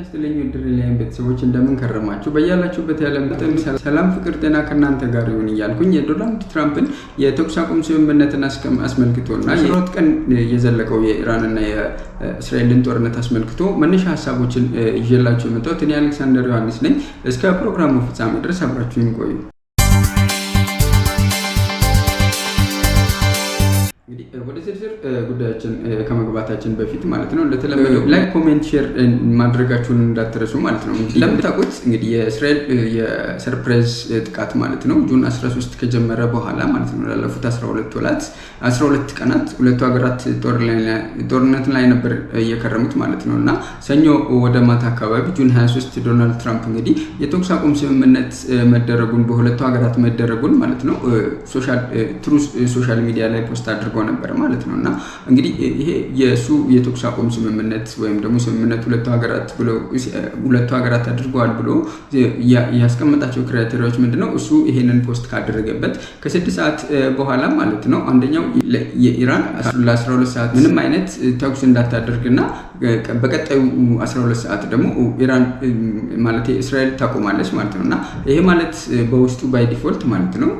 ይስጥልኝ ወንድሬላይን ቤተሰቦች እንደምን ከረማችሁ? በያላችሁበት ያለም ሰላም ፍቅር ጤና ከናንተ ጋር ይሁን እያልኩኝ የዶናልድ ትራምፕን የተኩስ አቁም ስምምነትን አስመልክቶና የሮት ቀን የዘለቀው የኢራንና የእስራኤልን ጦርነት አስመልክቶ መነሻ ሀሳቦችን ይዤላችሁ የመጣሁት እኔ አሌክሳንደር ዮሐንስ ነኝ። እስከ ፕሮግራሙ ፍጻሜ ድረስ አብራችሁን ቆዩ። ወደ ዝርዝር ጉዳዮችን ከመግባታችን በፊት ማለት ነው እንደተለመደው ላይክ፣ ኮሜንት፣ ሼር ማድረጋችሁን እንዳትረሱ ማለት ነው። እንደምታውቁት እንግዲህ የእስራኤል የሰርፕራይዝ ጥቃት ማለት ነው ጁን 13 ከጀመረ በኋላ ማለት ነው ላለፉት 12 ቀናት ሁለቱ ሀገራት ጦርነት ላይ ነበር እየከረሙት ማለት ነው እና ሰኞ ወደ ማታ አካባቢ ጁን 23 ዶናልድ ትራምፕ እንግዲህ የተኩስ አቁም ስምምነት መደረጉን በሁለቱ ሀገራት መደረጉን ማለት ነው ሶሻል ሚዲያ ላይ ፖስት አድርጎ ነበር ማለት ነው እና እንግዲህ ይሄ የሱ የተኩስ አቁም ስምምነት ወይም ደግሞ ስምምነት ሁለቱ ሀገራት አድርገዋል ብሎ ያስቀመጣቸው ክራይቴሪያዎች ምንድነው? እሱ ይሄንን ፖስት ካደረገበት ከ6 ሰዓት በኋላ ማለት ነው አንደኛው የኢራን ለ12 ሰዓት ምንም አይነት ተኩስ እንዳታደርግና በቀጣዩ 12 ሰዓት ደግሞ ኢራን ማለት እስራኤል ታቆማለች ማለት ነው እና ይሄ ማለት በውስጡ ባይ ዲፎልት ማለት ነው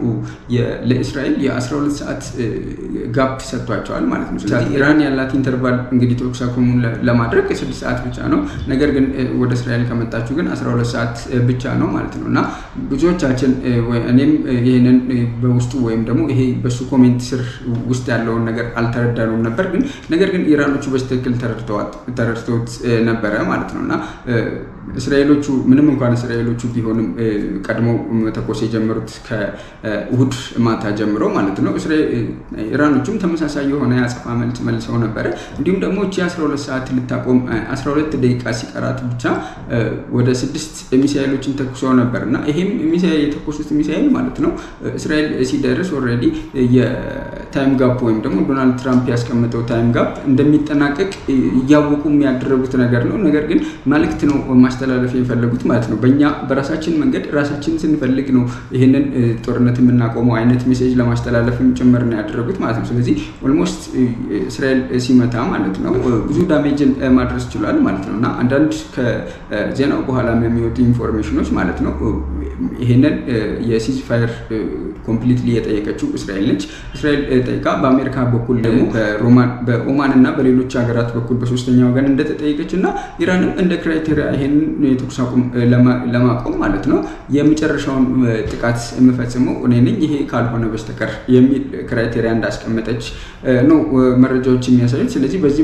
ለእስራኤል የ12 ሰዓት ጋፕ ሰጥቷቸዋል ማለት ነው። ስለዚህ ኢራን ያላት ኢንተርቫል እንግዲህ ተኩስ አቁሙን ለማድረግ 6 ሰዓት ብቻ ነው። ነገር ግን ወደ እስራኤል ከመጣችሁ ግን 12 ሰዓት ብቻ ነው ማለት ነው እና ብዙዎቻችን እኔም ይሄንን በውስጡ ወይም ደግሞ ይሄ በሱ ኮሜንት ስር ውስጥ ያለውን ነገር አልተረዳነውም ነበር። ነገር ግን ኢራኖቹ በትክክል ተረድተውት ነበረ ማለት ነው እና እስራኤሎቹ ምንም እንኳን እስራኤሎቹ ቢሆንም ቀድሞ መተኮስ የጀመሩት ከእሁድ ማታ ጀምሮ ማለት ነው ኢራኖቹም ተመሳሳይ የሆነ ያጸፋ መልስ መልሰው ነበረ። እንዲሁም ደግሞ እቺ 12 ሰዓት ልታቆም 12 ደቂቃ ሲቀራት ብቻ ወደ 6 ሚሳኤሎችን ተኩሰው ነበርና ይሄም የተኮሱት ሚሳኤል ማለት ነው እስራኤል ሲደርስ ኦልሬዲ የታይም ጋፕ ወይም ደግሞ ዶናልድ ትራምፕ ያስቀመጠው ታይም ጋፕ እንደሚጠናቀቅ እያወቁ የሚያደርጉት ነገር ነው። ነገር ግን መልእክት ነው ማስተላለፍ የፈለጉት ማለት ነው። በእኛ በራሳችን መንገድ ራሳችን ስንፈልግ ነው ይሄንን ጦርነት የምናቆመው አይነት ሜሴጅ ለማስተላለፍ ጭምር ነው ያደረጉት ማለት ነው። ስለዚህ ኦልሞስት እስራኤል ሲመታ ማለት ነው ብዙ ዳሜጅን ማድረስ ይችላል ማለት ነው እና አንዳንድ ከዜናው በኋላ የሚወጡ ኢንፎርሜሽኖች ማለት ነው ይሄንን የሲዝ ፋየር ኮምፕሊትሊ የጠየቀችው እስራኤል ነች። እስራኤል ጠይቃ በአሜሪካ በኩል ደግሞ በኦማን እና በሌሎች ሀገራት በኩል በሶስተኛ ወገን እንደተጠየቀች እና ኢራንም እንደ ክራይቴሪያ ይሄንን የተኩስ አቁም ለማቆም ማለት ነው የመጨረሻውን ጥቃት የምፈጽመው እኔ ነኝ ይሄ ካልሆነ በስተቀር የሚል ክራይቴሪያ እንዳስቀመጠች ነው መረጃዎች የሚያሳዩት። ስለዚህ በዚህ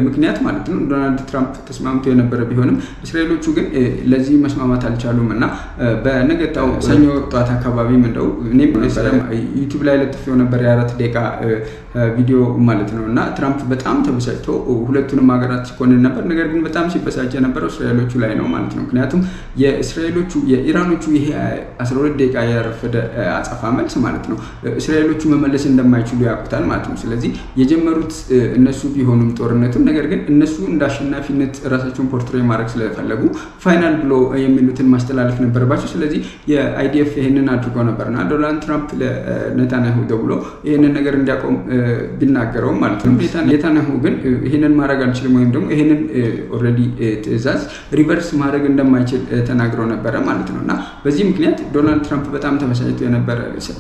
ምክንያት ማለት ነው ዶናልድ ትራምፕ ተስማምቶ የነበረ ቢሆንም እስራኤሎቹ ግን ለዚህ መስማማት አልቻሉም እና በነገጣው ሰኞ ጠዋት አካባቢ እንደው እኔም ዩቲዩብ ላይ ለጥፌው ነበር የ4 ደቂቃ ቪዲዮ ማለት ነው እና ትራምፕ በጣም ተበሳጭቶ ሁለቱንም ሀገራት ሲኮንን ነበር። ነገር ግን በጣም ሲበሳጭ የነበረው እስራኤሎቹ ላይ ነው ማለት ነው። ምክንያቱም የኢራኖቹ ይሄ 12 ደቂቃ ያረፈደ አጸፋ መልስ ማለት ነው እስራኤሎቹ መመለስ እንደማይችሉ ያውቁታል ማለት ነው። ስለዚህ የጀመሩት እነሱ ቢሆኑም ጦርነቱን ነገር ግን እነሱ እንደ አሸናፊነት ራሳቸውን ፖርትሬ ማድረግ ስለፈለጉ ፋይናል ብሎ የሚሉትን ማስተላለፍ ነበረባቸው። ስለዚህ የአይዲኤፍ ይሄንን አድርገው ነበርና ዶናልድ ትራምፕ ለኔታንያሁ ደውሎ ይሄንን ነገር እንዲያቆም ቢናገረውም ማለት ነው ኔታንያሁ ግን ይሄንን ማድረግ አልችልም ወይም ደግሞ ይሄንን ኦልሬዲ ትዕዛዝ ሪቨርስ ማድረግ እንደማይችል ተናግረው ነበረ ማለት ነው እና በዚህ ምክንያት ዶናልድ ትራምፕ በጣም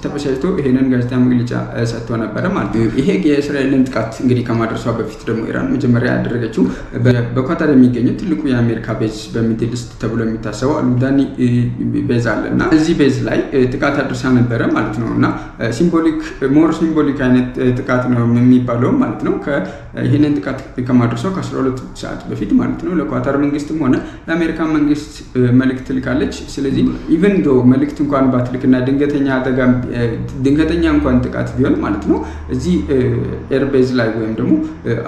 ተበሳጭቶ ይሄንን ጋዜጣ መግለጫ ሰጥቶ ነበረ ማለት ነው። ይሄ የእስራኤልን ጥቃት እንግዲህ ከማድረሷ በፊት ደግሞ ኢራን መጀመሪያ ያደረገችው በኳታር የሚገኘው ትልቁ የአሜሪካ ቤዝ በሚድል ኢስት ተብሎ የሚታሰበው አሉዳኒ ቤዝ አለ እና እዚህ ቤዝ ላይ ጥቃት አድርሳ ነበረ ማለት ነው እና ሲምቦሊክ አይነት ጥቃት ነው የሚባለው ማለት ነው። ይሄንን ጥቃት ከማድረሷ ከ12 ሰዓት በፊት ማለት ነው ለኳታር መንግስትም ሆነ ለአሜሪካ መንግስት መልእክት ልካለች። ስለዚህ ኢቨን ዶ መልእክት እንኳን ባትልክና ድንገተኛ እንኳን ጥቃት ቢሆን ማለት ነው እዚህ ኤርቤዝ ላይ ወይም ደግሞ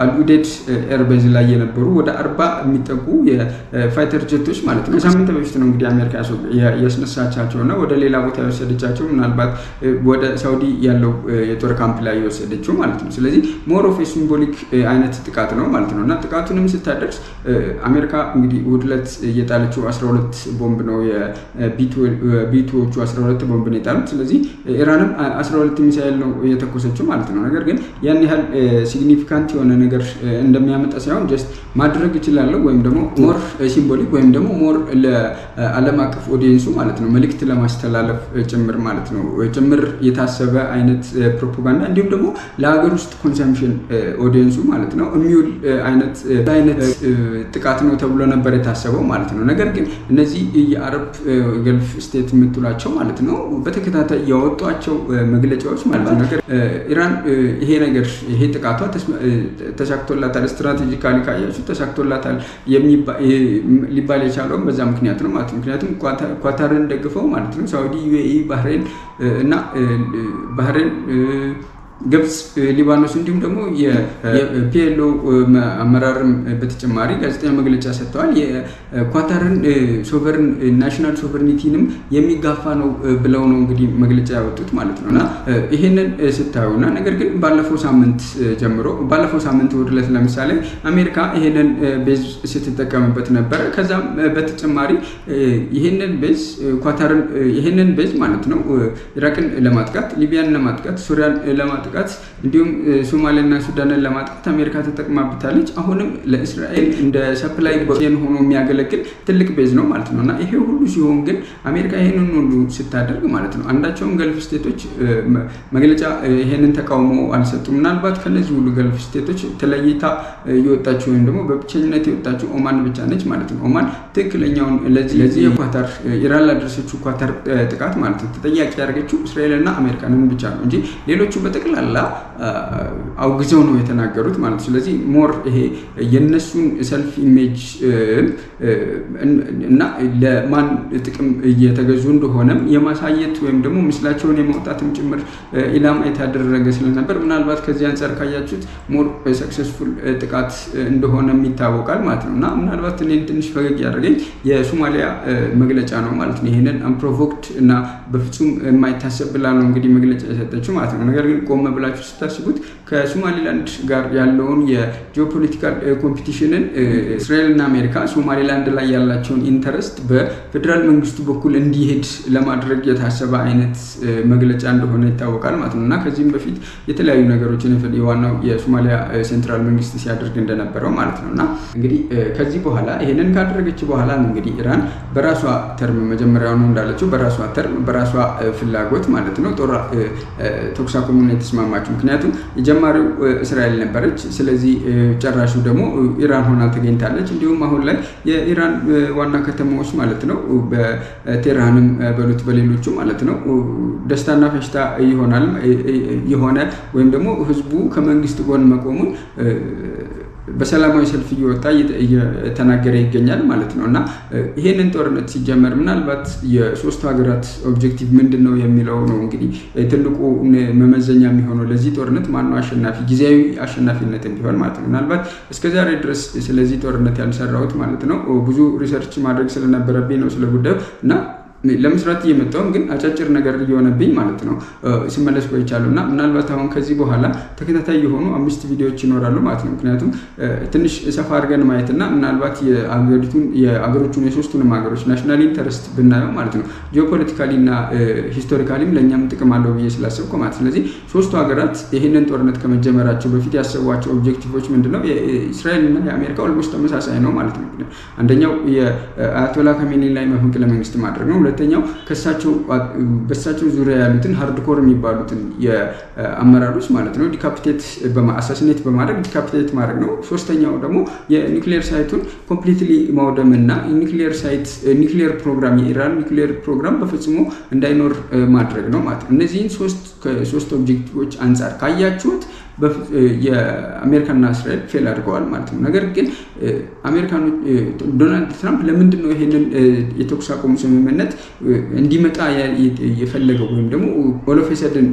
አልኡዴድ ኤርቤዝ ላይ የነበሩ ወደ 40 የሚጠጉ የፋይተር ጀቶች ማለት ነው ከሳምንት በፊት ነው እንግዲህ አሜሪካ ያስነሳቻቸውና ወደ ሌላ ቦታ የወሰደቻቸው ምናልባት ወደ ሳውዲ ያለው የጦር ካምፕ ላይ የወሰደችው ማለት ነው። ስለዚህ ሞር ኦፍ ሲምቦሊክ አይነት ጥቃት ነው ማለት ነው እና ጥቃቱንም ስታደርስ አሜሪካ እንግዲህ እሑድ ዕለት የጣለችው 12 ቦምብ ነው። የቢቱዎቹ 12 ቦምብ ነው የጣሉት። ስለዚህ ኢራንም 12 ሚሳኤል ነው የተኮሰችው ማለት ነው። ነገር ግን ያን ያህል ሲግኒፊካንት የሆነ ነገር እንደሚያመጣ ሳይሆን ጀስት ማድረግ ይችላለሁ ወይም ደግሞ ሞር ሲምቦሊክ ወይም ደግሞ ሞር ለዓለም አቀፍ ኦዲየንሱ ማለት ነው መልእክት ለማስተላለፍ ጭምር ማለት ነው ጭምር የታሰበ አይነት ፕሮፓጋንዳ እንዲሁም ደግሞ ለሀገር ውስጥ ኮንሰምፕሽን ኦዲየንሱ ማለት ነው የሚውል አይነት ጥቃት ነው ተብሎ ነበር የታሰበው ማለት ነው። ነገር ግን እነዚህ የአረብ ገልፍ ስቴት የምትሏቸው ማለት ነው በተከታታይ ያወጧቸው መግለጫዎች ማለት ነው ነገር ኢራን ይሄ ጥቃቷ ተሳክቶላታል፣ ስትራቴጂካሊ ካያችሁ ተሳክቶላታል ሊባል የቻለውም በዛ ምክንያት ነው ማለት ነው። ምክንያቱም ኳታርን ደግፈው ማለት ነው ሳውዲ፣ ዩኤኢ፣ ባህሬን እና ግብጽ፣ ሊባኖስ እንዲሁም ደግሞ የፒኤልኦ አመራርም በተጨማሪ ጋዜጣዊ መግለጫ ሰጥተዋል። የኳታርን ሶቨርን ናሽናል ሶቨርኒቲንም የሚጋፋ ነው ብለው ነው እንግዲህ መግለጫ ያወጡት ማለት ነው እና ይሄንን ስታዩና ነገር ግን ባለፈው ሳምንት እሑድ ዕለት ለምሳሌ አሜሪካ ይሄንን ቤዝ ስትጠቀምበት ነበረ። ከዛም በተጨማሪ ይሄንን ቤዝ ማለት ነው ኢራቅን ለማጥቃት፣ ሊቢያን ለማጥቃት፣ ሱሪያን ለማጥቃት እንዲሁም ሶማሊያና ሱዳንን ለማጥቃት አሜሪካ ተጠቅማበታለች። አሁንም ለእስራኤል እንደ ሰፕላይ ቼን ሆኖ የሚያገለግል ትልቅ ቤዝ ነው ማለት ነው እና ይሄ ሁሉ ሲሆን ግን አሜሪካ ይሄንን ሁሉ ስታደርግ ማለት ነው አንዳቸውም ገልፍ ስቴቶች መግለጫ ይሄንን ተቃውሞ አልሰጡም። ምናልባት ከነዚህ ሁሉ ገልፍ ስቴቶች ተለይታ የወጣችው ወይም ደግሞ በብቸኝነት የወጣችው ኦማን ብቻ ነች ማለት ነው። ኦማን ትክክለኛውን ለዚህ የኳታር ኢራን ላደረሰችው ኳታር ጥቃት ማለት ነው ተጠያቂ ያደረገችው እስራኤልና አሜሪካንን ብቻ ነው እንጂ ሌሎቹ በጠቅላላ አውግዘው ነው የተናገሩት ማለት ነው። ስለዚህ ሞር ይሄ የነሱን ሰልፍ ኢሜጅ እና ለማን ጥቅም እየተገዙ እንደሆነም የማሳየት ወይም ደግሞ ምስላቸውን የማውጣትም ጭምር ኢላማ የተደረገ ስለነበር ምናልባት ከዚህ አንጻር ካያችሁት ሞር ሰክሰስፉል ጥቃት እንደሆነም ይታወቃል ማለት ነው እና ምናልባት እኔን ትንሽ ፈገግ ያደረገኝ የሶማሊያ መግለጫ ነው ማለት ነው። ይሄንን አንፕሮቮክድ እና በፍጹም የማይታሰብ ብላ ነው እንግዲህ መግለጫ የሰጠችው ማለት ነው። ነገር ግን ቆም ብላችሁ ስታስቡት ከሶማሊላንድ ጋር ያለውን የጂኦፖለቲካል ኮምፒቲሽንን እስራኤልና አሜሪካ ሶማሊላንድ ላይ ያላቸውን ኢንተረስት በፌዴራል መንግስቱ በኩል እንዲሄድ ለማድረግ የታሰበ አይነት መግለጫ እንደሆነ ይታወቃል ማለት ነው እና ከዚህም በፊት የተለያዩ ነገሮችን የዋናው የሶማሊያ ሴንትራል መንግስት ሲያደርግ እንደነበረው ማለት ነው እና እንግዲህ ከዚህ በኋላ ይሄንን ካደረገች በኋላ ነው እንግዲህ ኢራን በራሷ ተርም መጀመሪያውኑ እንዳለችው በራሷ ተርም በራሷ ፍላጎት ማለት ነው ተኩስ አቁሙን የተስማማችው። ምክንያቱም የጀማሪው እስራኤል ነበረች። ስለዚህ ጨራሹ ደግሞ ኢራን ሆና ተገኝታለች። እንዲሁም አሁን ላይ የኢራን ዋና ከተማዎች ማለት ነው በቴህራንም በሉት በሌሎቹ ማለት ነው ደስታና ፈሽታ የሆነ ወይም ደግሞ ህዝቡ ከመንግስት ጎን መቆሙን በሰላማዊ ሰልፍ እየወጣ እየተናገረ ይገኛል ማለት ነው እና ይሄንን ጦርነት ሲጀመር ምናልባት የሶስቱ ሀገራት ኦብጀክቲቭ ምንድን ነው የሚለው ነው እንግዲህ ትልቁ መመዘኛ የሚሆነው ለዚህ ጦርነት ማነው አሸናፊ፣ ጊዜያዊ አሸናፊነት ቢሆን ማለት ነው። ምናልባት እስከዛሬ ድረስ ስለዚህ ጦርነት ያልሰራሁት ማለት ነው ብዙ ሪሰርች ማድረግ ስለነበረብኝ ነው ስለ ጉዳዩ እና ለመስራት እየመጣሁም ግን አጫጭር ነገር እየሆነብኝ ማለት ነው ሲመለስ ቆይቻለሁ እና ምናልባት አሁን ከዚህ በኋላ ተከታታይ የሆኑ 5 ቪዲዮዎች ይኖራሉ ማለት ነው። ምክንያቱም ትንሽ ሰፋ አድርገን ማየትና ምናልባት የአገሮቹን የሶስቱንም ሀገሮች ናሽናል ኢንተረስት ብናየው ማለት ነው ጂኦፖለቲካሊ እና ሂስቶሪካሊም ለእኛም ጥቅም አለው ብዬ ስላሰብኩ ማለት ስለዚህ ሶስቱ ሀገራት ይህንን ጦርነት ከመጀመራቸው በፊት ያሰቧቸው ኦብጀክቲቮች ምንድነው? የእስራኤል እና የአሜሪካ ኦልሞስት ተመሳሳይ ነው ማለት ነው። አንደኛው የአያቶላ ካሜኒ ላይ መፈንቅለ መንግስት ማድረግ ነው። ሁለተኛው በሳቸው ዙሪያ ያሉትን ሃርድኮር የሚባሉትን የአመራሮች ማለት ነው ዲካፒቴት አሳሲኔት በማድረግ ዲካፒቴት ማድረግ ነው። ሶስተኛው ደግሞ የኒውክሌር ሳይቱን ኮምፕሊትሊ ማውደምና ኒውክሌር ፕሮግራም የኢራን ኒውክሌር ፕሮግራም በፈጽሞ እንዳይኖር ማድረግ ነው ማለት ነው። እነዚህን ሶስት ኦብጀክቲቮች አንጻር ካያችሁት የአሜሪካና እስራኤል ፌል አድርገዋል ማለት ነው። ነገር ግን አሜሪካኖች ዶናልድ ትራምፕ ለምንድን ነው ይሄንን የተኩስ አቁም ስምምነት እንዲመጣ የፈለገው ወይም ደግሞ ኦሎፌሰድን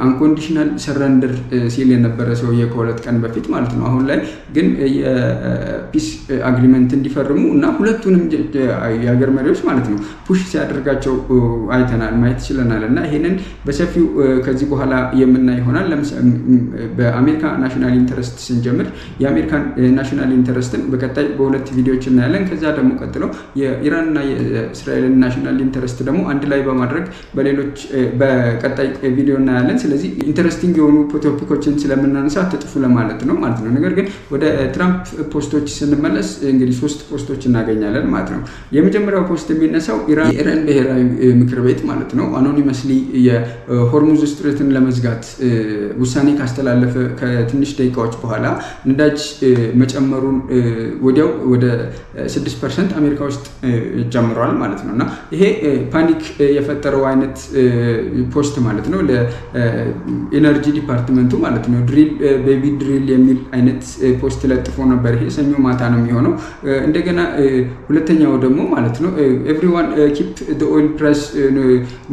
አንኮንዲሽናል ሰረንደር ሲል የነበረ ሰውዬ ከሁለት ቀን በፊት ማለት ነው። አሁን ላይ ግን የፒስ አግሪመንት እንዲፈርሙ እና ሁለቱንም የሀገር መሪዎች ማለት ነው ፑሽ ሲያደርጋቸው አይተናል፣ ማየት ችለናል። እና ይሄንን በሰፊው ከዚህ በኋላ የምናይ ይሆናል። በአሜሪካ ናሽናል ኢንተረስት ስንጀምር የአሜሪካን ናሽናል ኢንተረስትን በቀጣይ በሁለት ቪዲዮዎች እናያለን። ከዛ ደግሞ ቀጥሎ የኢራንና የእስራኤልን ናሽናል ኢንተረስት ደግሞ አንድ ላይ በማድረግ በሌሎች በቀጣይ ቪዲዮ እናያለን። ስለዚህ ኢንተረስቲንግ የሆኑ ቶፒኮችን ስለምናነሳ አትጥፉ ለማለት ነው ማለት ነው። ነገር ግን ወደ ትራምፕ ፖስቶች ስንመለስ እንግዲህ 3 ፖስቶች እናገኛለን ማለት ነው። የመጀመሪያው ፖስት የሚነሳው የኢራን ብሔራዊ ምክር ቤት ማለት ነው አኖኒመስሊ የሆርሙዝ ስትሬትን ለመዝጋት ውሳኔ ካስተላለፈ ከትንሽ ደቂቃዎች በኋላ ነዳጅ መጨመሩን ወዲያው ወደ 6% አሜሪካ ውስጥ ጨምሯል ማለት ነው። እና ይሄ ፓኒክ የፈጠረው አይነት ፖስት ማለት ነው ለኢነርጂ ዲፓርትመንቱ ማለት ነው። ድሪል ቤቢ ድሪል የሚል አይነት ፖስት ለጥፎ ነበር። ይሄ ሰኞ ማታ ነው የሚሆነው። እንደገና ሁለተኛው ደግሞ ማለት ነው ኤቭሪዋን ኪፕ ዘ ኦይል ፕራይስ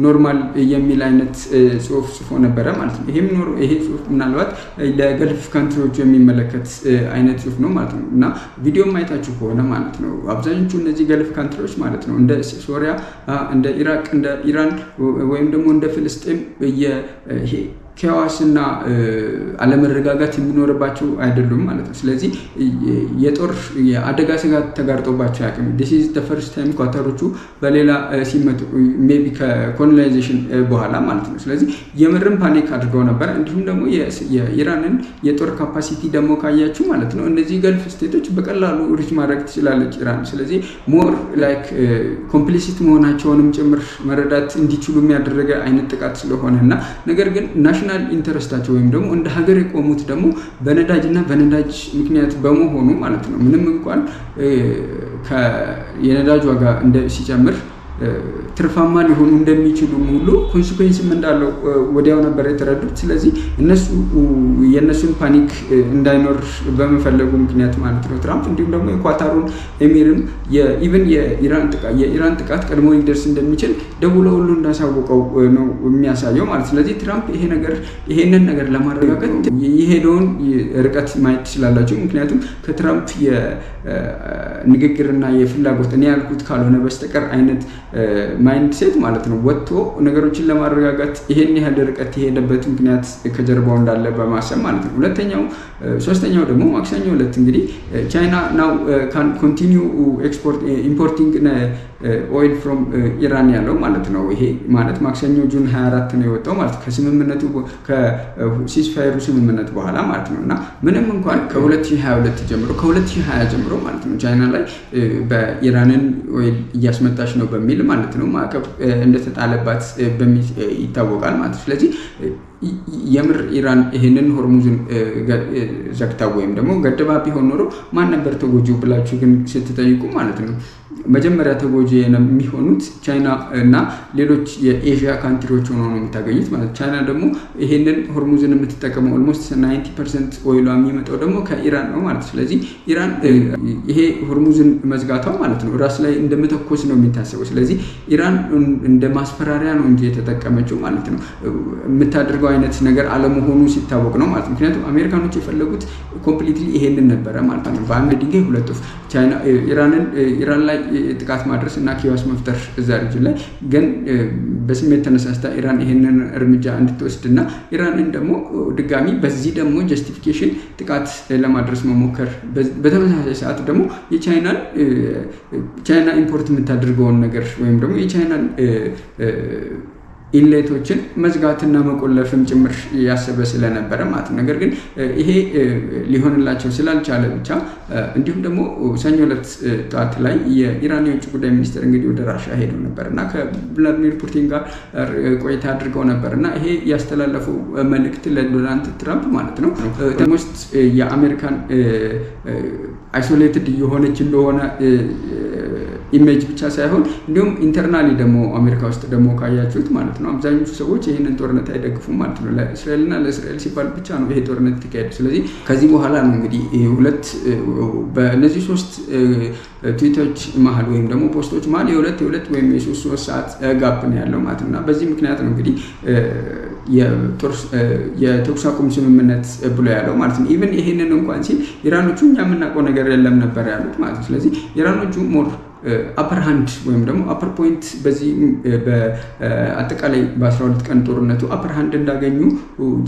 ኖርማል የሚል አይነት ጽሁፍ ጽፎ ነበረ ማለት ነው። ይሄ ጽሁፍ ምናልባት ለገልፍ ካንትሪዎቹ የሚመለከት አይነት ጽሁፍ ነው ማለት ነው። እና ቪዲዮ ማየታችሁ ከሆነ ማለት ነው አብዛኞቹ እነዚህ ገልፍ ካንትሪዎች ማለት ነው እንደ ሶሪያ፣ እንደ ኢራቅ፣ እንደ ኢራን ወይም ደግሞ እንደ ፍልስጤም ኬዋስና አለመረጋጋት የሚኖርባቸው አይደሉም ማለት ነው። ስለዚህ የጦር የአደጋ ስጋት ተጋርጦባቸው ያቅም this is the first time ኳታሮቹ በሌላ ሲመጡ ሜቢ ከኮሎናይዜሽን በኋላ ማለት ነው። ስለዚህ የምርም ፓኒክ አድርገው ነበር። እንዲሁም ደግሞ የኢራንን የጦር ካፓሲቲ ደግሞ ካያችሁ ማለት ነው እነዚህ ገልፍ ስቴቶች በቀላሉ ሪች ማድረግ ትችላለች ኢራን። ስለዚህ ሞር ላይክ ኮምፕሊሲት መሆናቸውንም ጭምር መረዳት እንዲችሉ የሚያደረገ አይነት ጥቃት ስለሆነ እና ነገር ግን ናሽናል ኢንተረስታቸው ወይም ደግሞ እንደ ሀገር የቆሙት ደግሞ በነዳጅ እና በነዳጅ ምክንያት በመሆኑ ማለት ነው ምንም እንኳን የነዳጅ ዋጋ ሲጨምር ትርፋማ ሊሆኑ እንደሚችሉ ሁሉ ኮንሲኩዌንስም እንዳለው ወዲያው ነበር የተረዱት። ስለዚህ የእነሱን ፓኒክ እንዳይኖር በመፈለጉ ምክንያት ማለት ነው ትራምፕ እንዲሁም ደግሞ የኳታሩን ኤሚርም ኢቨን የኢራን ጥቃት ቀድሞ ሊደርስ እንደሚችል ደውለው ሁሉ እንዳሳወቀው ነው የሚያሳየው ማለት። ስለዚህ ትራምፕ ይሄንን ነገር ለማረጋገጥ የሄደውን ርቀት ማየት ትችላላችሁ። ምክንያቱም ከትራምፕ የንግግርና የፍላጎት እኔ ያልኩት ካልሆነ በስተቀር አይነት ማይንድ ሴት ማለት ነው ወጥቶ ነገሮችን ለማረጋጋት ይሄን ያህል ርቀት የሄደበት ምክንያት ከጀርባው እንዳለ በማሰብ ማለት ነው። ሶስተኛው ደግሞ ማክሰኞ ዕለት እንግዲህ ቻይና ናው ካን ኮንቲኒው ኢምፖርቲንግ ኦይል ፍሮም ኢራን ያለው ማለት ነው። ይሄ ማለት ማክሰኞ ጁን 24 ነው የወጣው ማለት ከስምምነቱ ከሲስፋየሩ ስምምነት በኋላ ማለት ነው። እና ምንም እንኳን ከ2022 ጀምሮ ማለት ነው ቻይና ላይ በኢራንን ኦይል እያስመጣች ነው በሚል ማለት ነው ማዕቀብ እንደተጣለባት ይታወቃል ማለት ነው። ስለዚህ የምር ኢራን ይሄንን ሆርሙዝን ዘግታ ወይም ደግሞ ገድባ ቢሆን ኖሮ ማን ነበር ተጎጂው ብላችሁ ግን ስትጠይቁ ማለት ነው መጀመሪያ ተጎጂ የሚሆኑት ቻይና እና ሌሎች የኤዥያ ካንትሪዎች ሆነው ነው የምታገኙት ማለት። ቻይና ደግሞ ይሄንን ሆርሙዝን የምትጠቀመው ኦልሞስት 90% ኦይሏ የሚመጣው ደግሞ ከኢራን ነው ማለት። ስለዚህ ኢራን ይሄ ሆርሙዝን መዝጋቷ ማለት ነው ራስ ላይ እንደመተኮስ ነው የሚታሰበው። ስለዚህ ኢራን እንደ ማስፈራሪያ ነው እንጂ የተጠቀመችው ማለት ነው የምታደርገው አይነት ነገር አለመሆኑ ሲታወቅ ነው ማለት። ምክንያቱም አሜሪካኖች የፈለጉት ኮምፕሊትሊ ይሄንን ነበረ ማለት ነው። በአንድ ድንጋይ ሁለት ወፍ ኢራን ላይ ጥቃት ማድረስ እና ኪዮስ መፍጠር እዛ ሪጅን ላይ ግን በስሜት ተነሳስታ ኢራን ይሄንን እርምጃ እንድትወስድ እና ኢራንን ደግሞ ድጋሚ በዚህ ደግሞ ጀስቲፊኬሽን ጥቃት ለማድረስ መሞከር በተመሳሳይ ሰዓት ደግሞ ቻይና ኢምፖርት የምታደርገውን ነገር ወይም ደግሞ የቻይናን ኢንሌቶችን መዝጋትና መቆለፍም ጭምር ያሰበ ስለነበረ ማለት ነው። ነገር ግን ይሄ ሊሆንላቸው ስላልቻለ ብቻ እንዲሁም ደግሞ ሰኞ ዕለት ጠዋት ላይ የኢራን የውጭ ጉዳይ ሚኒስትር እንግዲህ ወደ ራሻ ሄደው ነበር እና ከቭላዲሚር ፑቲን ጋር ቆይታ አድርገው ነበር እና ይሄ ያስተላለፈው መልእክት ለዶናልድ ትራምፕ ማለት ነው ውስጥ የአሜሪካን አይሶሌትድ የሆነች እንደሆነ ኢሜጅ ብቻ ሳይሆን እንዲሁም ኢንተርናሊ ደግሞ አሜሪካ ውስጥ ደግሞ ካያችሁት ማለት ነው አብዛኞቹ ሰዎች ይህንን ጦርነት አይደግፉም ማለት ነው። ለእስራኤልና ለእስራኤል ሲባል ብቻ ነው ይሄ ጦርነት የተካሄደ። ስለዚህ ከዚህ በኋላ ነው እንግዲህ በእነዚህ 3 ትዊቶች መሀል ወይም ደግሞ ፖስቶች መሀል የሁለት ወይም የ3 ሰዓት ጋፕ ነው ያለው ማለት ነው። በዚህ ምክንያት ነው እንግዲህ የተኩስ አቁም ስምምነት ብሎ ያለው ማለት ነው። ኢቨን ይሄንን እንኳን ሲል ኢራኖቹ እኛ የምናውቀው ነገር የለም ነበር ያሉት ማለት ነው። ስለዚህ ኢራኖቹ ሞር አፐር ሃንድ ወይም ደግሞ አፐር ፖይንት በዚህ በአጠቃላይ በ12 ቀን ጦርነቱ አፐር ሃንድ እንዳገኙ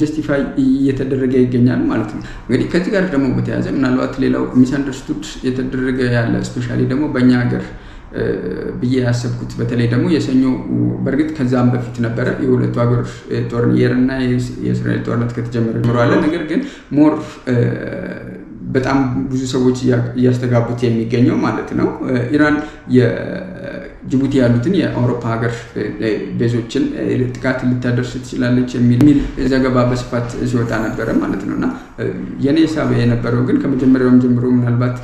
ጀስቲፋይ እየተደረገ ይገኛል ማለት ነው። እንግዲህ ከዚህ ጋር ደግሞ በተያያዘ ምናልባት ሌላው ሚስአንደርስቱድ የተደረገ ያለ ስፔሻሊ ደግሞ በእኛ ሀገር ብዬ ያሰብኩት በተለይ ደግሞ የሰኞ በእርግጥ ከዛም በፊት ነበረ የሁለቱ ሀገሮች ጦርነት የኢራንና የእስራኤል ጦርነት ከተጀመረ ጀምሯል። ነገር ግን ሞር በጣም ብዙ ሰዎች እያስተጋቡት የሚገኘው ማለት ነው ኢራን የጅቡቲ ያሉትን የአውሮፓ ሀገር ቤዞችን ጥቃት ልታደርስ ትችላለች የሚል ዘገባ በስፋት ሲወጣ ነበረ ማለት ነው። እና የኔ ሂሳብ የነበረው ግን ከመጀመሪያውም ጀምሮ ምናልባት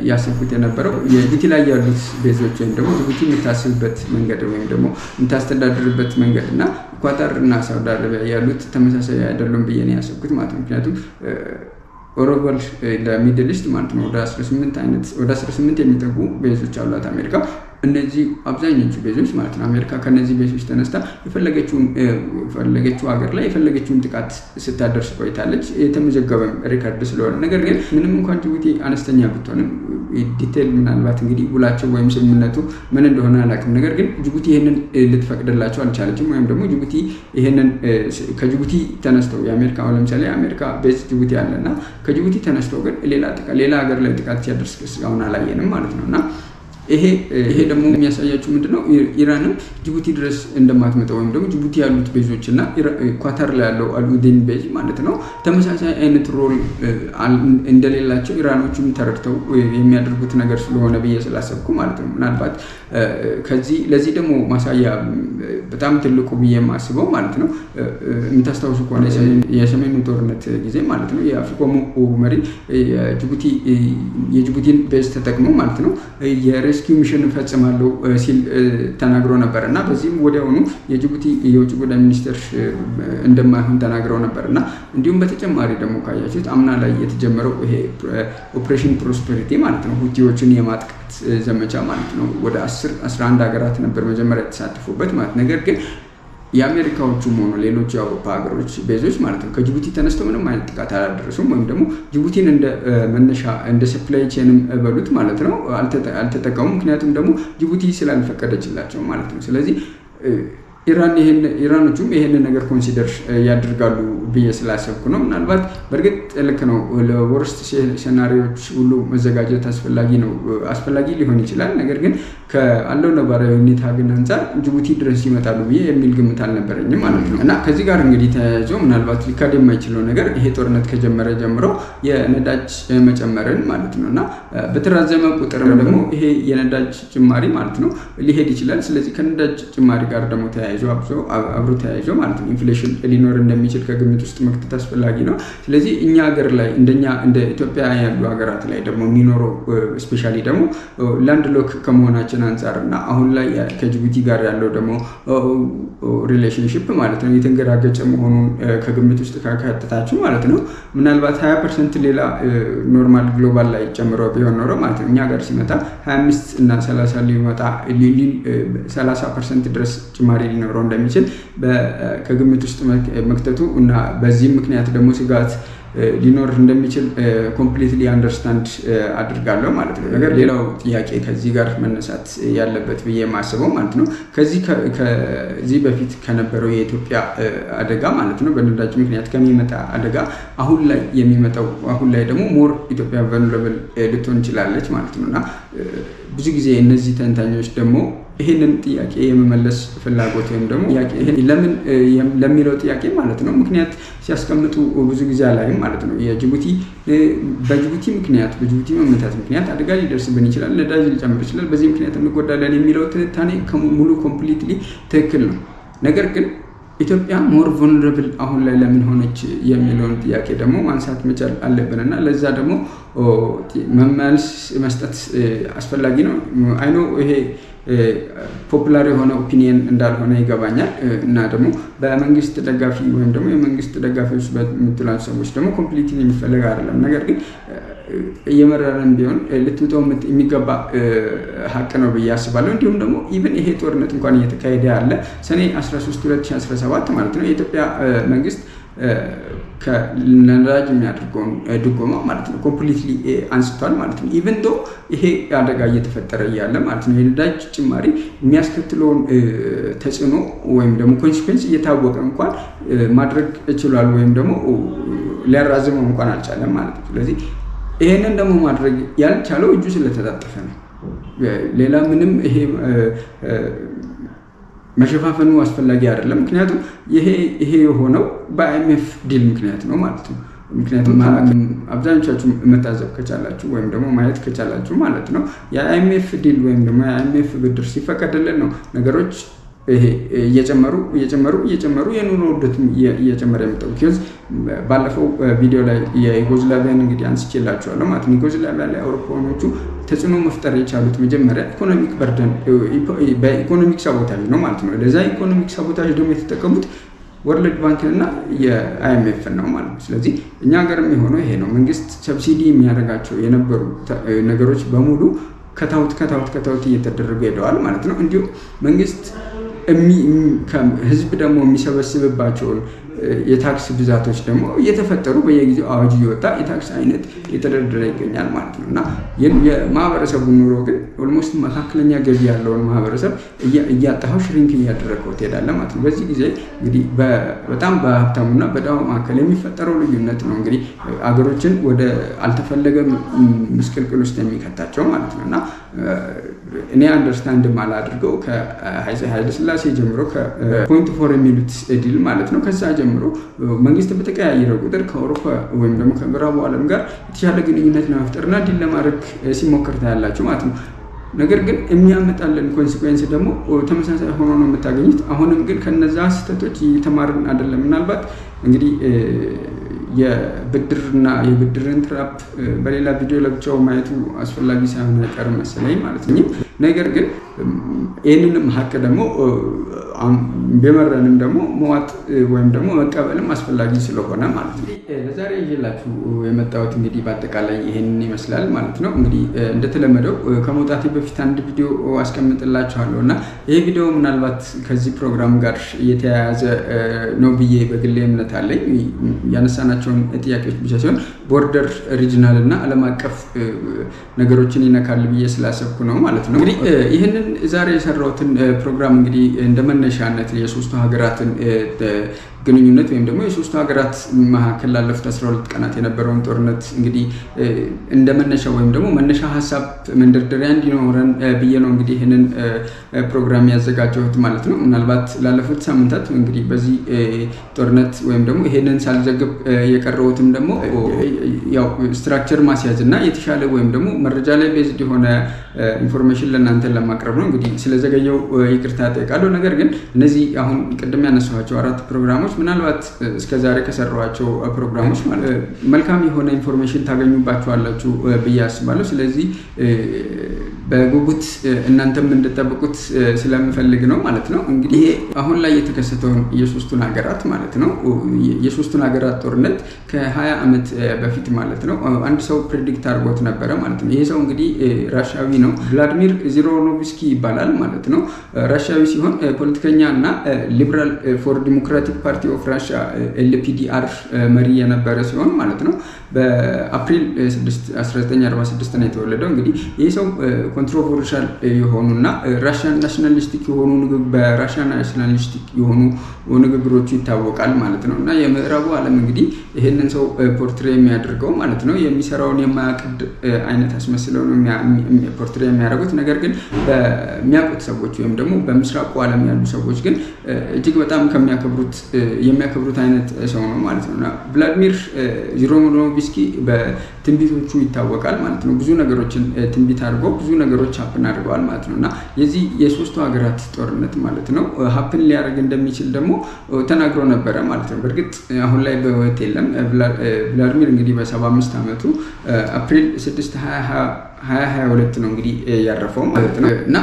ያሰብኩት የነበረው የጅቡቲ ላይ ያሉት ቤዞች ወይም ደግሞ ጅቡቲ የምታስብበት መንገድ ወይም ደግሞ የምታስተዳድርበት መንገድ እና ኳታር እና ሳውዲ አረቢያ ያሉት ተመሳሳይ አይደሉም ብዬ ነው ያሰብኩት ማለት ነው። ምክንያቱም ኦሮቨል ለሚድል ኢስት ማለት ነው ወደ 18 የሚጠጉ ቤዞች አሏት አሜሪካ። እነዚህ አብዛኞቹ ቤዞች ማለት ነው አሜሪካ ከነዚህ ቤዞች ተነስታ የፈለገችው ሀገር ላይ የፈለገችውን ጥቃት ስታደርስ ቆይታለች፣ የተመዘገበ ሪከርድ ስለሆነ። ነገር ግን ምንም እንኳን ጅቡቲ አነስተኛ ብትሆንም ዲቴል ምናልባት እንግዲህ ውላቸው ወይም ስምምነቱ ምን እንደሆነ አላውቅም። ነገር ግን ጅቡቲ ይህንን ልትፈቅድላቸው አልቻለችም። ወይም ደግሞ ጅቡቲ ይህንን ከጅቡቲ ተነስተው የአሜሪካ ለምሳሌ የአሜሪካ ቤዝ ጅቡቲ አለና ከጅቡቲ ተነስተው ግን ሌላ ሀገር ላይ ጥቃት ሲያደርስ እስካሁን አላየንም ማለት ነው። እና ይሄ ደግሞ የሚያሳያችሁ ምንድነው ኢራንም ጅቡቲ ድረስ እንደማትመጣ ወይም ደግሞ ጅቡቲ ያሉት ቤዞች እና ኳታር ላይ ያለው አልኡዴን ቤዝ ማለት ነው ተመሳሳይ አይነት ሮል እንደሌላቸው ኢራኖቹም ተረድተው የሚያደርጉት ነገር ስለሆነ ብዬ ስላሰብኩ ማለት ነው። ምናልባት ለዚህ ደግሞ ማሳያ በጣም ትልቁ ብዬ የማስበው ማለት ነው የምታስታውሱ ከሆነ የሰሜኑ ጦርነት ጊዜ ማለት ነው የአፍሪኮሙ መሪ የጅቡቲን ቤዝ ተጠቅመው ማለት ነው የሬስኪው ሚሽን ፈጽማለሁ ሲል ተናግሮ ነበር እና በዚህም ወዲያውኑ የጅቡቲ የውጭ ጉዳይ ሚኒስትር እንደማይሆን ተናግረው ነበር እና እንዲሁም በተጨማሪ ደግሞ ካያችሁት አምና ላይ የተጀመረው ይሄ ኦፕሬሽን ፕሮስፐሪቲ ማለት ነው ሁቲዎችን የማጥቃት ዘመቻ ማለት ነው ወደ 11 ሀገራት ነበር መጀመሪያ የተሳተፉበት ማለት ነገር ግን የአሜሪካዎቹም ሆኑ ሌሎች የአውሮፓ ሀገሮች ቤዞች ማለት ነው ከጅቡቲ ተነስተው ምንም አይነት ጥቃት አላደረሱም ወይም ደግሞ ጅቡቲን እንደ መነሻ እንደ ሰፕላይ ቼንም በሉት ማለት ነው አልተጠቀሙም። ምክንያቱም ደግሞ ጅቡቲ ስላልፈቀደችላቸው ማለት ነው። ስለዚህ ኢራኖቹም ይሄንን ነገር ኮንሲደር ያደርጋሉ ብዬ ስላሰብኩ ነው። ምናልባት በእርግጥ ልክ ነው ለወርስት ሴናሪዎች ሁሉ መዘጋጀት አስፈላጊ ሊሆን ይችላል። ነገር ግን ከአለው ነባራዊ ሁኔታ ግን አንጻር ጅቡቲ ድረስ ይመጣሉ ብዬ የሚል ግምት አልነበረኝም ማለት ነው። እና ከዚህ ጋር እንግዲህ ተያይዞ ምናልባት ሊካድ የማይችለው ነገር ይሄ ጦርነት ከጀመረ ጀምሮ የነዳጅ መጨመርን ማለት ነው እና በተራዘመ ቁጥር ደግሞ ይሄ የነዳጅ ጭማሪ ማለት ነው ሊሄድ ይችላል። ስለዚህ ከነዳጅ ጭማሪ ጋር ደግሞ አብሮ ተያይዞ ማለት ነው ኢንፍሌሽን ሊኖር እንደሚችል ከግምት ውስጥ መክተት አስፈላጊ ነው። ስለዚህ እኛ ሀገር ላይ እንደ ኢትዮጵያ ያሉ ሀገራት ላይ ደግሞ የሚኖረው ስፔሻሊ ደግሞ ላንድ ሎክ ከመሆናችን አንጻር እና አሁን ላይ ከጅቡቲ ጋር ያለው ደግሞ ሪሌሽንሽፕ ማለት ነው የተንገራገጨ መሆኑን ከግምት ውስጥ ካካተታችሁ ማለት ነው ምናልባት 20% ሌላ ኖርማል ግሎባል ላይ ጨምሮ ቢሆን ኖሮ ማለት ነው እኛ ጋር ሲመጣ 25 እና 30% ድረስ ጭማሪ ሊኖረው እንደሚችል ከግምት ውስጥ መክተቱ እና በዚህም ምክንያት ደግሞ ስጋት ሊኖር እንደሚችል ኮምፕሊትሊ አንደርስታንድ አድርጋለሁ ማለት ነው። ነገር ሌላው ጥያቄ ከዚህ ጋር መነሳት ያለበት ብዬ የማስበው ማለት ነው ከዚህ በፊት ከነበረው የኢትዮጵያ አደጋ ማለት ነው በነዳጅ ምክንያት ከሚመጣ አደጋ አሁን ላይ ደግሞ ሞር ኢትዮጵያ ቨልነራብል ልትሆን ይችላለች ማለት ነው እና ብዙ ጊዜ እነዚህ ተንታኞች ደግሞ ይሄንን ጥያቄ የመመለስ ፍላጎት ወይም ደግሞ ለምን ለሚለው ጥያቄ ማለት ነው ምክንያት ሲያስቀምጡ ብዙ ጊዜ አላይም ማለት ነው በጅቡቲ መመታት ምክንያት አደጋ ሊደርስብን ይችላል፣ ነዳጅ ሊጨምር ይችላል፣ በዚህ ምክንያት እንጎዳለን የሚለው ትንታኔ ሙሉ ኮምፕሊትሊ ትክክል ነው። ነገር ግን ኢትዮጵያ ሞር ቮልነራብል አሁን ላይ ለምን ሆነች የሚለውን ጥያቄ ደግሞ ማንሳት መቻል አለብንና ለዛ ደግሞ መልስ መስጠት አስፈላጊ ነው። አይኖ ይሄ ፖፑላር የሆነ ኦፒኒየን እንዳልሆነ ይገባኛል እና ደግሞ በመንግስት ደጋፊ ወይም ደግሞ የመንግስት ደጋፊዎች በምትላቸው ሰዎች ደግሞ ኮምፕሊትሊ የሚፈልግ አይደለም። ነገር ግን እየመረረን ቢሆን ልትውጠው የሚገባ ሀቅ ነው ብዬ አስባለሁ። እንዲሁም ደግሞ ኢቭን ይሄ ጦርነት እንኳን እየተካሄደ ያለ ሰኔ 13 2017 ማለት ነው የኢትዮጵያ መንግስት ከነዳጅ የሚያደርገውን ድጎማ ማለት ነው ኮምፕሊትሊ አንስቷል ማለት ነው። ኢቨን ዶ ይሄ አደጋ እየተፈጠረ እያለ ማለት ነው የነዳጅ ጭማሪ የሚያስከትለውን ተጽዕኖ ወይም ደግሞ ኮንሲኩዌንስ እየታወቀ እንኳን ማድረግ ይችላል ወይም ደግሞ ሊያራዝመው እንኳን አልቻለም ማለት ነው። ስለዚህ ይሄንን ደግሞ ማድረግ ያልቻለው እጁ ስለተጣጠፈ ነው። ሌላ ምንም ይሄ መሸፋፈኑ አስፈላጊ አይደለም። ምክንያቱም ይሄ የሆነው በአይኤምኤፍ ዲል ምክንያት ነው ማለት ነው። ምክንያቱም አብዛኞቻችሁ መታዘብ ከቻላችሁ ወይም ደግሞ ማየት ከቻላችሁ ማለት ነው የአይኤምኤፍ ዲል ወይም ደግሞ የአይኤምኤፍ ብድር ሲፈቀድልን ነው ነገሮች ይሄ እየጨመሩ የኑሮ ውድነትም እየጨመረ የመጣው። ቢኮዝ ባለፈው ቪዲዮ ላይ የዩጎዝላቪያን እንግዲህ አንስቼላችኋለሁ ማለት ነው። ዩጎዝላቪያ ላይ አውሮፓውያኖቹ ተጽዕኖ መፍጠር የቻሉት መጀመሪያ ኢኮኖሚክ በርደን በኢኮኖሚክ ሳቦታጅ ነው ማለት ነው። ለዛ ኢኮኖሚክ ሳቦታጅ ደግሞ የተጠቀሙት ወርልድ ባንክን እና የአይኤምኤፍ ነው ማለት ነው። ስለዚህ እኛ ሀገርም የሆነው ይሄ ነው። መንግስት ሰብሲዲ የሚያደርጋቸው የነበሩ ነገሮች በሙሉ ከታውት እየተደረጉ ሄደዋል ማለት ነው። እንዲሁም መንግስት ህዝብ ደግሞ የሚሰበስብባቸውን የታክስ ብዛቶች ደግሞ እየተፈጠሩ በየጊዜው አዋጅ እየወጣ የታክስ አይነት እየተደረደረ ይገኛል ማለት ነው እና የማህበረሰቡን ኑሮ ግን ኦልሞስት መካከለኛ ገቢ ያለውን ማህበረሰብ እያጣኸው ሽሪንክ እያደረገው ትሄዳለህ ማለት ነው። በዚህ ጊዜ እንግዲህ በጣም በሀብታሙና በድሃው መካከል የሚፈጠረው ልዩነት ነው እንግዲህ አገሮችን ወደ አልተፈለገ ምስቅልቅል ውስጥ የሚከታቸው ማለት ነው እና እኔ አንደርስታንድ ማላድርገው ከኃይለ ሥላሴ ጀምሮ ከፖይንት ፎር የሚሉት ዲል ማለት ነው ከዛ ጀምሮ መንግስት በተቀያየረ ቁጥር ከአውሮፓ ወይም ደግሞ ከምዕራቡ ዓለም ጋር የተሻለ ግንኙነት ለመፍጠርና ዲል ለማድረግ ሲሞክር ታያላችሁ ማለት ነው። ነገር ግን የሚያመጣልን ኮንሲኩዌንስ ደግሞ ተመሳሳይ ሆኖ ነው የምታገኙት። አሁንም ግን ከነዛ ስህተቶች እየተማርን አይደለም። ምናልባት እንግዲህ የብድርና የብድርን ትራፕ በሌላ ቪዲዮ ለብቻው ማየቱ አስፈላጊ ሳይሆን አይቀርም መሰለኝ ማለት ነው። ነገር ግን ይህንንም ሀቅ ደግሞ ቢመረንም ደግሞ መዋጥ ወይም ደግሞ መቀበልም አስፈላጊ ስለሆነ ማለት ነው። ለዛሬ ይዤላችሁ የመጣሁት እንግዲህ በአጠቃላይ ይሄንን ይመስላል ማለት ነው። እንግዲህ እንደተለመደው ከመውጣቴ በፊት አንድ ቪዲዮ አስቀምጥላችኋለሁ እና ይሄ ቪዲዮ ምናልባት ከዚህ ፕሮግራም ጋር የተያያዘ ነው ብዬ በግሌ እምነት አለኝ። ያነሳናቸውን ጥያቄዎች ብቻ ሲሆን ቦርደር፣ ሪጅናል እና ዓለም አቀፍ ነገሮችን ይነካል ብዬ ስላሰብኩ ነው ማለት ነው። እንግዲህ ይህንን ዛሬ የሰራሁትን ፕሮግራም እንግዲህ እንደመነሻነት የሶስቱ ሀገራትን ግንኙነት ወይም ደግሞ የሶስቱ ሀገራት መካከል ላለፉት 12 ቀናት የነበረውን ጦርነት እንግዲህ እንደ መነሻ ወይም ደግሞ መነሻ ሀሳብ መንደርደሪያ እንዲኖረን ብዬ ነው እንግዲህ ይህንን ፕሮግራም ያዘጋጀሁት ማለት ነው። ምናልባት ላለፉት ሳምንታት እንግዲህ በዚህ ጦርነት ወይም ደግሞ ይሄንን ሳልዘግብ የቀረቡትም ደግሞ ያው ስትራክቸር ማስያዝ እና የተሻለ ወይም ደግሞ መረጃ ላይ ቤዝድ የሆነ ኢንፎርሜሽን ለእናንተ ለማቅረብ ነው። እንግዲህ ስለዘገየው ይቅርታ ጠይቃለሁ። ነገር ግን እነዚህ አሁን ቅድም ያነሳኋቸው 4 ፕሮግራሞች ምናልባት እስከዛሬ ከሰሯቸው ፕሮግራሞች መልካም የሆነ ኢንፎርሜሽን ታገኙባቸዋላችሁ ብዬ አስባለሁ። ስለዚህ በጉጉት እናንተም እንድጠብቁት ስለምፈልግ ነው ማለት ነው። እንግዲህ አሁን ላይ የተከሰተውን የሶስቱን ሀገራት ማለት ነው የሶስቱን ሀገራት ጦርነት ከ20 ዓመት በፊት ማለት ነው አንድ ሰው ፕሬዲክት አድርጎት ነበረ ማለት ነው። ይሄ ሰው እንግዲህ ራሻዊ ነው፣ ቭላድሚር ዚሮኖቭስኪ ይባላል ማለት ነው። ራሻዊ ሲሆን ፖለቲከኛ እና ሊበራል ፎር ዲሞክራቲክ ፓርቲ ኦፍ ራሻ ኤልፒዲአር መሪ የነበረ ሲሆን ማለት ነው በአፕሪል 6 1946 ነው የተወለደው። እንግዲህ ይህ ሰው ኮንትሮቨርሻል የሆኑና ራሽያን ናሽናሊስቲክ የሆኑ በራሽያን ናሽናሊስቲክ የሆኑ ንግግሮቹ ይታወቃል ማለት ነው እና የምዕራቡ ዓለም እንግዲህ ይህንን ሰው ፖርትሬ የሚያደርገው ማለት ነው የሚሰራውን የማያቅድ አይነት አስመስለው ነው ፖርትሬ የሚያደርጉት። ነገር ግን በሚያውቁት ሰዎች ወይም ደግሞ በምስራቁ ዓለም ያሉ ሰዎች ግን እጅግ በጣም ከሚያከብሩት የሚያከብሩት አይነት ሰው ነው ማለት ነው። እና ቭላዲሚር ዚሮኖቪስኪ በትንቢቶቹ ይታወቃል ማለት ነው። ብዙ ነገሮችን ትንቢት አድርጎ ብዙ ነገሮች ሀፕን አድርገዋል ማለት ነው። እና የዚህ የሶስቱ ሀገራት ጦርነት ማለት ነው ሀፕን ሊያደርግ እንደሚችል ደግሞ ተናግሮ ነበረ ማለት ነው። በእርግጥ አሁን ላይ በህይወት የለም። ቭላዲሚር እንግዲህ በ75 ዓመቱ አፕሪል 6 2022 ነው እንግዲህ ያረፈው ማለት ነው። እና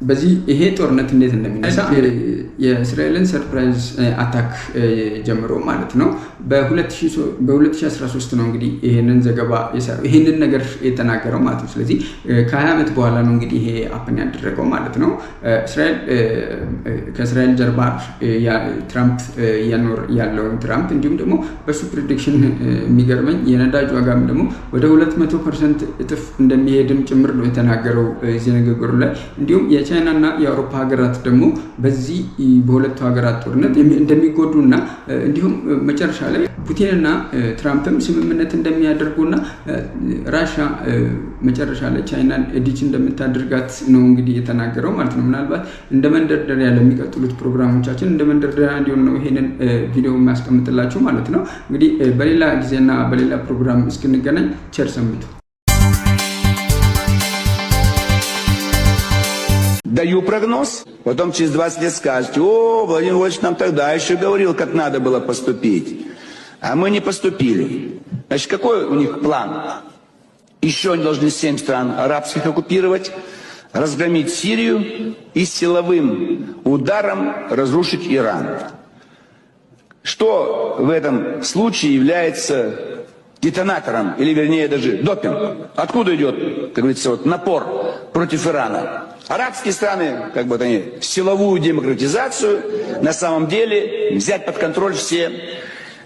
በዚህ ይሄ ጦርነት እንዴት እንደሚነሳ የእስራኤልን ሰርፕራይዝ አታክ ጀምሮ ማለት ነው በ2013 ነው እንግዲህ ይሄንን ዘገባ ይሄንን ነገር የተናገረው ማለት ነው። ስለዚህ ከ20 ዓመት በኋላ ነው እንግዲህ ይሄ አፕን ያደረገው ማለት ነው። ከእስራኤል ጀርባ ትራምፕ እያኖር ያለውን ትራምፕ እንዲሁም ደግሞ በሱ ፕሬዲክሽን የሚገርመኝ የነዳጅ ዋጋም ደግሞ ወደ 200% እጥፍ እንደሚሄድም ጭምር ነው የተናገረው እዚህ ንግግሩ ላይ። እንዲሁም የቻይና እና የአውሮፓ ሀገራት ደግሞ በዚህ በሁለቱ ሀገራት ጦርነት እንደሚጎዱ እና እንዲሁም መጨረሻ ላይ ፑቲንና ትራምፕም ስምምነት እንደሚያደርጉና ራሻ መጨረሻ ላይ ቻይናን ዲች እንደምታደርጋት ነው እንግዲህ የተናገረው ማለት ነው። ምናልባት እንደ መንደርደሪያ ለሚቀጥሉት ፕሮግራሞቻችን እንደ መንደርደሪያ እንዲሆን ነው ይሄንን ቪዲዮ የሚያስቀምጥላችሁ ማለት ነው። እንግዲህ በሌላ ጊዜና በሌላ ፕሮግራም እስክንገናኝ ቸር ሰንብቱ። Даю прогноз, потом через 20 лет скажете: о, Владимир Владимирович нам тогда еще говорил, как надо было поступить. А мы не поступили. Значит, какой у них план? Еще они должны 7 стран арабских оккупировать, разгромить Сирию и силовым ударом разрушить Иран. Что в этом случае является детонатором, или вернее даже допинг? Откуда идет, как говорится, вот напор против Ирана? Арабские страны, как бы они, силовую демократизацию, на самом деле взять под контроль все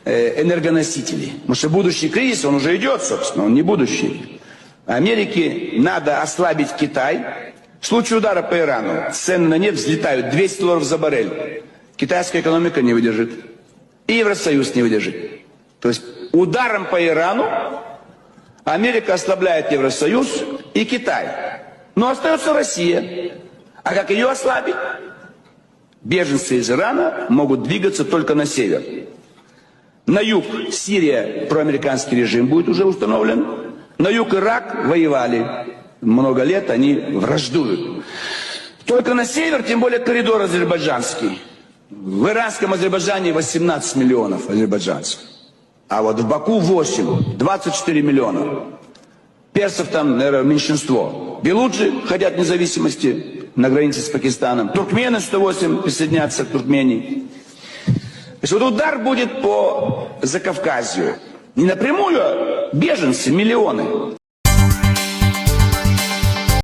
энергоносители. Потому что будущий кризис, он уже идет, собственно, он не будущий. Америке надо ослабить Китай. В случае удара по Ирану цены на нефть взлетают $200 за баррель. Китайская экономика не выдержит. И Евросоюз не выдержит. То есть ударом по Ирану Америка ослабляет Евросоюз и Китай. Но остается Россия. А как ее ослабить? Беженцы из Ирана могут двигаться только на север. На юг Сирия, проамериканский режим будет уже установлен. На юг Ирак воевали. Много лет они враждуют. Только на север, тем более коридор азербайджанский. В иранском Азербайджане 18 миллионов азербайджанцев. А вот в Баку 8, 24 миллиона. Персов там, наверное, меньшинство. Белуджи хотят независимости на границе с Пакистаном. Туркмены 108 присоединятся к Туркмении. То есть вот удар будет по Закавказью. Не напрямую, а беженцы, миллионы.